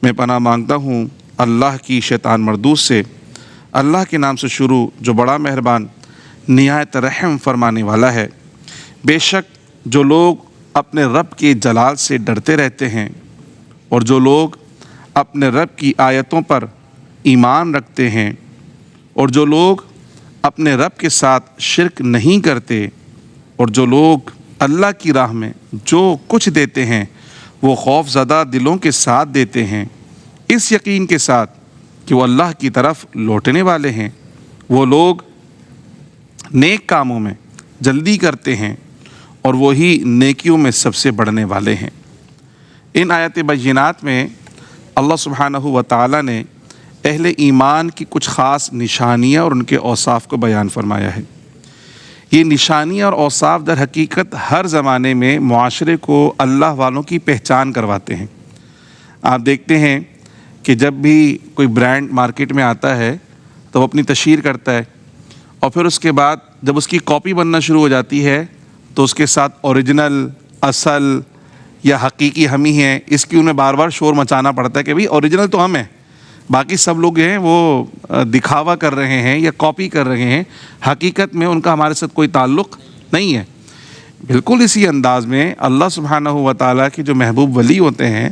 میں پناہ مانگتا ہوں اللہ کی شیطان مردود سے۔ اللہ کے نام سے شروع جو بڑا مہربان نہایت رحم فرمانے والا ہے۔ بے شک جو لوگ اپنے رب کے جلال سے ڈرتے رہتے ہیں اور جو لوگ اپنے رب کی آیتوں پر ایمان رکھتے ہیں اور جو لوگ اپنے رب کے ساتھ شرک نہیں کرتے اور جو لوگ اللہ کی راہ میں جو کچھ دیتے ہیں وہ خوف زدہ دلوں کے ساتھ دیتے ہیں، اس یقین کے ساتھ کہ وہ اللہ کی طرف لوٹنے والے ہیں، وہ لوگ نیک کاموں میں جلدی کرتے ہیں اور وہی نیکیوں میں سب سے بڑھنے والے ہیں۔ ان آیات بینات میں اللہ سبحانہ و تعالیٰ نے اہل ایمان کی کچھ خاص نشانیاں اور ان کے اوصاف کو بیان فرمایا ہے۔ یہ نشانیاں اور اوصاف در حقیقت ہر زمانے میں معاشرے کو اللہ والوں کی پہچان کرواتے ہیں۔ آپ دیکھتے ہیں کہ جب بھی کوئی برانڈ مارکیٹ میں آتا ہے تو وہ اپنی تشہیر کرتا ہے، اور پھر اس کے بعد جب اس کی کاپی بننا شروع ہو جاتی ہے تو اس کے ساتھ اوریجنل، اصل یا حقیقی ہم ہی ہیں، اس کی انہیں بار بار شور مچانا پڑتا ہے کہ بھئی اوریجنل تو ہم ہیں، باقی سب لوگ ہیں وہ دکھاوا کر رہے ہیں یا کاپی کر رہے ہیں، حقیقت میں ان کا ہمارے ساتھ کوئی تعلق نہیں ہے۔ بالکل اسی انداز میں اللہ سبحانہ و تعالیٰ کے جو محبوب ولی ہوتے ہیں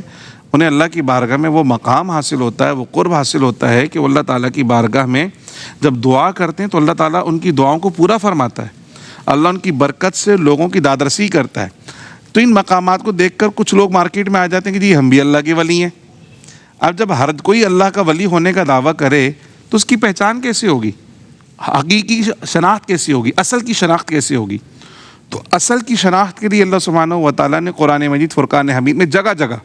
انہیں اللہ کی بارگاہ میں وہ مقام حاصل ہوتا ہے، وہ قرب حاصل ہوتا ہے کہ وہ اللہ تعالیٰ کی بارگاہ میں جب دعا کرتے ہیں تو اللہ تعالیٰ ان کی دعاؤں کو پورا فرماتا ہے، اللہ ان کی برکت سے لوگوں کی دادرسی کرتا ہے۔ تو ان مقامات کو دیکھ کر کچھ لوگ مارکیٹ میں آ جاتے ہیں کہ جی ہم بھی اللہ کے ولی ہیں۔ اب جب ہر کوئی اللہ کا ولی ہونے کا دعویٰ کرے تو اس کی پہچان کیسے ہوگی؟ حقیقی شناخت کیسی ہوگی؟ اصل کی شناخت کیسے ہوگی؟ تو اصل کی شناخت کے لیے اللہ سبحانہ و تعالیٰ نے قرآن مجید فرقان حمید میں جگہ جگہ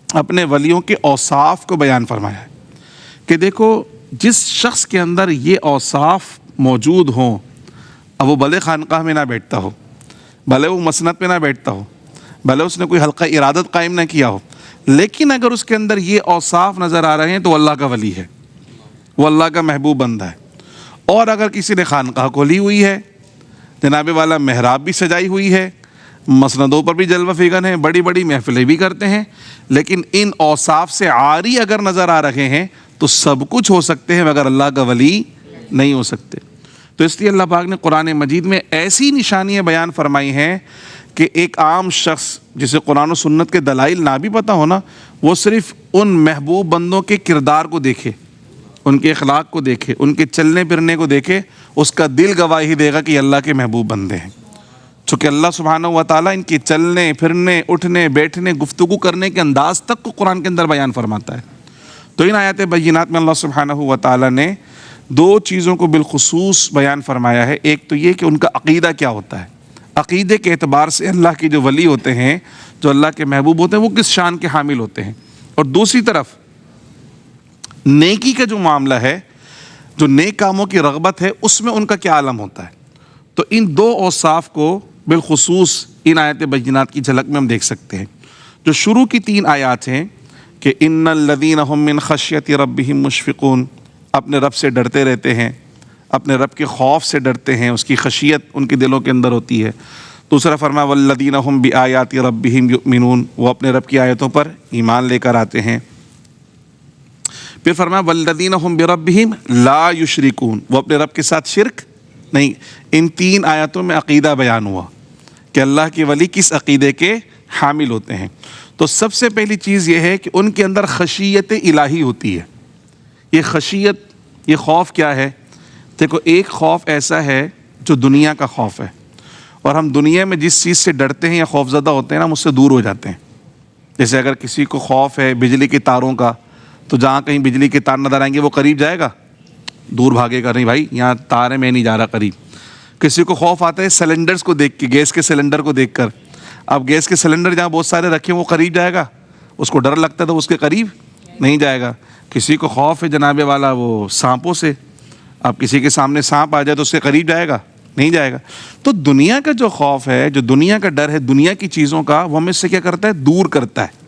اپنے ولیوں کے اوصاف کو بیان فرمایا ہے کہ دیکھو جس شخص کے اندر یہ اوصاف موجود ہوں، اب وہ بھلے خانقاہ میں نہ بیٹھتا ہو، بھلے وہ مسند پہ نہ بیٹھتا ہو، بھلے اس نے کوئی حلقہ ارادت قائم نہ کیا ہو، لیکن اگر اس کے اندر یہ اوصاف نظر آ رہے ہیں تو اللہ کا ولی ہے، وہ اللہ کا محبوب بندہ ہے۔ اور اگر کسی نے خانقاہ کھولی ہوئی ہے، جناب والا محراب بھی سجائی ہوئی ہے، مسندوں پر بھی جلوہ فیگن ہیں، بڑی بڑی محفلیں بھی کرتے ہیں، لیکن ان اوصاف سے عاری اگر نظر آ رہے ہیں تو سب کچھ ہو سکتے ہیں مگر اللہ کا ولی نہیں ہو سکتے۔ تو اس لیے اللہ پاک نے قرآن مجید میں ایسی نشانیاں بیان فرمائی ہیں کہ ایک عام شخص جسے قرآن و سنت کے دلائل نہ بھی پتہ ہونا، وہ صرف ان محبوب بندوں کے کردار کو دیکھے، ان کے اخلاق کو دیکھے، ان کے چلنے پھرنے کو دیکھے، اس کا دل گواہی دے گا کہ یہ اللہ کے محبوب بندے ہیں۔ چونکہ اللہ سبحانہ و تعالیٰ ان کے چلنے پھرنے، اٹھنے بیٹھنے، گفتگو کرنے کے انداز تک کو قرآن کے اندر بیان فرماتا ہے۔ تو ان آیات بینات میں اللہ سبحانہ و تعالیٰ نے دو چیزوں کو بالخصوص بیان فرمایا ہے۔ ایک تو یہ کہ ان کا عقیدہ کیا ہوتا ہے، عقیدے کے اعتبار سے اللہ کے جو ولی ہوتے ہیں، جو اللہ کے محبوب ہوتے ہیں، وہ کس شان کے حامل ہوتے ہیں، اور دوسری طرف نیکی کا جو معاملہ ہے، جو نیک کاموں کی رغبت ہے، اس میں ان کا کیا عالم ہوتا ہے۔ تو ان دو اوصاف کو بالخصوص ان آیات بینات کی جھلک میں ہم دیکھ سکتے ہیں۔ جو شروع کی 3 آیات ہیں کہ ان الذین هم من خشیۃ ربہم مشفقون، اپنے رب سے ڈرتے رہتے ہیں، اپنے رب کے خوف سے ڈرتے ہیں، اس کی خشیت ان کے دلوں کے اندر ہوتی ہے۔ دوسرا فرمایا والذین هم بآیات ربہم یؤمنون، وہ اپنے رب کی آیتوں پر ایمان لے کر آتے ہیں۔ پھر فرمایا والذین هم بربہم لا یشرکون، وہ اپنے رب کے ساتھ شرک نہیں۔ ان 3 آیاتوں میں عقیدہ بیان ہوا کہ اللہ کے ولی کس عقیدے کے حامل ہوتے ہیں۔ تو سب سے پہلی چیز یہ ہے کہ ان کے اندر خشیت الہی ہوتی ہے۔ یہ خشیت، یہ خوف کیا ہے؟ دیکھو ایک خوف ایسا ہے جو دنیا کا خوف ہے، اور ہم دنیا میں جس چیز سے ڈرتے ہیں یا خوف زدہ ہوتے ہیں نا، ہم اس سے دور ہو جاتے ہیں۔ جیسے اگر کسی کو خوف ہے بجلی کے تاروں کا، تو جہاں کہیں بجلی کے تار نظر آئیں گے وہ قریب جائے گا، دور بھاگے گا، نہیں بھائی یہاں تار ہے، میں نہیں جا رہا قریب۔ کسی کو خوف آتا ہے سلنڈرز کو دیکھ کے، گیس کے سلنڈر کو دیکھ کر، اب گیس کے سلنڈر جہاں بہت سارے رکھے وہ قریب جائے گا، اس کو ڈر لگتا ہے تو اس کے قریب نہیں جائے گا۔ کسی کو خوف ہے جناب والا وہ سانپوں سے، اب کسی کے سامنے سانپ آ جائے تو اس کے قریب جائے گا، نہیں جائے گا۔ تو دنیا کا جو خوف ہے، جو دنیا کا ڈر ہے، دنیا کی چیزوں کا، وہ ہمیں اس سے کیا کرتا ہے؟ دور کرتا ہے۔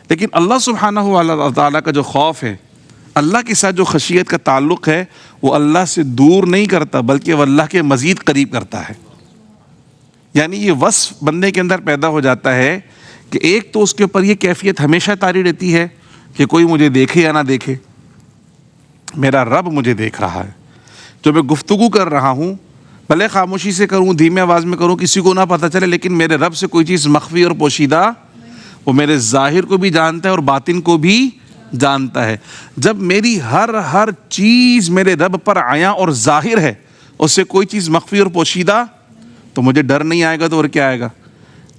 لیکن اللہ سبحانہ و تعالیٰ کا جو خوف ہے، اللہ کے ساتھ جو خشیت کا تعلق ہے، وہ اللہ سے دور نہیں کرتا بلکہ وہ اللہ کے مزید قریب کرتا ہے۔ یعنی یہ وصف بندے کے اندر پیدا ہو جاتا ہے کہ ایک تو اس کے اوپر یہ کیفیت ہمیشہ طاری رہتی ہے کہ کوئی مجھے دیکھے یا نہ دیکھے، میرا رب مجھے دیکھ رہا ہے. جو میں گفتگو کر رہا ہوں بھلے خاموشی سے کروں، دھیمی آواز میں کروں، کسی کو نہ پتہ چلے، لیکن میرے رب سے کوئی چیز مخفی اور پوشیدہ، وہ میرے ظاہر کو بھی جانتا ہے اور باطن کو بھی جانتا ہے. جب میری ہر چیز میرے رب پر عیاں اور ظاہر ہے، اس سے کوئی چیز مخفی اور پوشیدہ، تو مجھے ڈر نہیں آئے گا. تو اور کیا آئے گا؟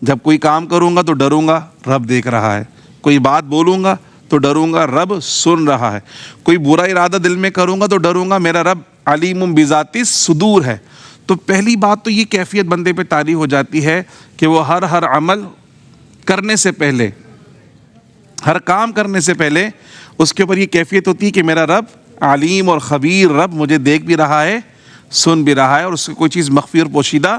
جب کوئی کام کروں گا تو ڈروں گا، رب دیکھ رہا ہے. کوئی بات بولوں گا تو ڈروں گا، رب سن رہا ہے. کوئی برا ارادہ دل میں کروں گا تو ڈروں گا، میرا رب علیم بذات الصدور ہے. تو پہلی بات تو یہ کیفیت بندے پہ طاری ہو جاتی ہے کہ وہ ہر عمل کرنے سے پہلے، ہر کام کرنے سے پہلے اس کے اوپر یہ کیفیت ہوتی ہے کہ میرا رب علیم اور خبیر، رب مجھے دیکھ بھی رہا ہے، سن بھی رہا ہے، اور اس سے کوئی چیز مخفی اور پوشیدہ.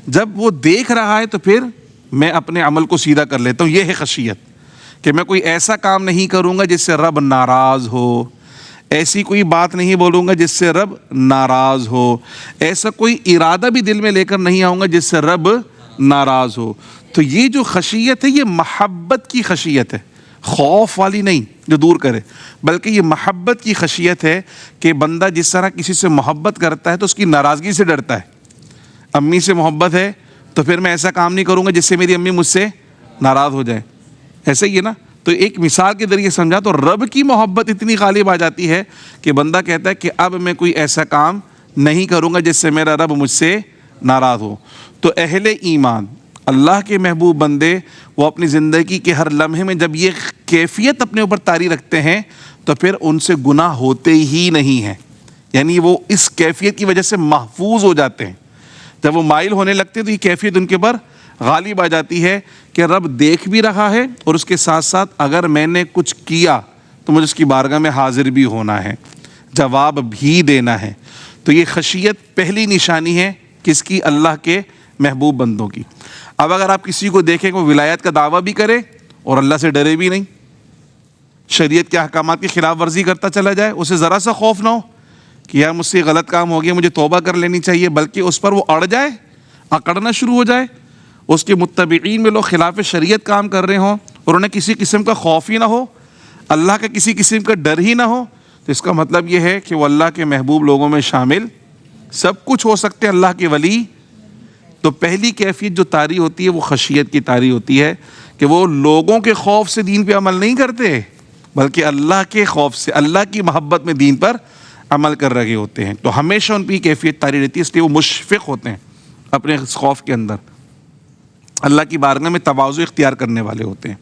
جب وہ دیکھ رہا ہے تو پھر میں اپنے عمل کو سیدھا کر لیتا ہوں. یہ ہے خشیت، کہ میں کوئی ایسا کام نہیں کروں گا جس سے رب ناراض ہو، ایسی کوئی بات نہیں بولوں گا جس سے رب ناراض ہو، ایسا کوئی ارادہ بھی دل میں لے کر نہیں آؤں گا جس سے رب ناراض ہو. تو یہ جو خشیت ہے یہ محبت کی خشیت ہے، خوف والی نہیں جو دور کرے، بلکہ یہ محبت کی خشیت ہے کہ بندہ جس طرح کسی سے محبت کرتا ہے تو اس کی ناراضگی سے ڈرتا ہے. امی سے محبت ہے تو پھر میں ایسا کام نہیں کروں گا جس سے میری امی مجھ سے ناراض ہو جائے. ایسا ہی ہے نا. تو ایک مثال کے ذریعے سمجھا تو رب کی محبت اتنی غالب آ جاتی ہے کہ بندہ کہتا ہے کہ اب میں کوئی ایسا کام نہیں کروں گا جس سے میرا رب مجھ سے ناراض ہو. تو اہل ایمان، اللہ کے محبوب بندے، وہ اپنی زندگی کے ہر لمحے میں جب یہ کیفیت اپنے اوپر طاری رکھتے ہیں تو پھر ان سے گناہ ہوتے ہی نہیں ہیں. یعنی وہ اس کیفیت کی وجہ سے محفوظ ہو جاتے ہیں. جب وہ مائل ہونے لگتے ہیں تو یہ کیفیت ان کے پر غالب آ جاتی ہے کہ رب دیکھ بھی رہا ہے، اور اس کے ساتھ ساتھ اگر میں نے کچھ کیا تو مجھے اس کی بارگاہ میں حاضر بھی ہونا ہے، جواب بھی دینا ہے. تو یہ خشیت پہلی نشانی ہے کس کی؟ اللہ کے محبوب بندوں کی. اب اگر آپ کسی کو دیکھیں کہ وہ ولایت کا دعویٰ بھی کرے اور اللہ سے ڈرے بھی نہیں، شریعت کے احکامات کی خلاف ورزی کرتا چلا جائے، اسے ذرا سا خوف نہ ہو کہ یار مجھ سے غلط کام ہو گیا، مجھے توبہ کر لینی چاہیے، بلکہ اس پر وہ اڑ جائے، اکڑنا شروع ہو جائے، اس کے متبعین میں لوگ خلاف شریعت کام کر رہے ہوں اور انہیں کسی قسم کا خوف ہی نہ ہو، اللہ کا کسی قسم کا ڈر ہی نہ ہو، تو اس کا مطلب یہ ہے کہ وہ اللہ کے محبوب لوگوں میں شامل سب کچھ ہو سکتے ہیں، اللہ کے ولی. تو پہلی کیفیت جو طاری ہوتی ہے وہ خشیت کی طاری ہوتی ہے کہ وہ لوگوں کے خوف سے دین پہ عمل نہیں کرتے، بلکہ اللہ کے خوف سے، اللہ کی محبت میں دین پر عمل کر رہے ہوتے ہیں. تو ہمیشہ ان پہ کیفیت طاری رہتی ہے، اس لیے وہ مشفق ہوتے ہیں اپنے خوف کے اندر، اللہ کی بارگاہ میں تواضع اختیار کرنے والے ہوتے ہیں.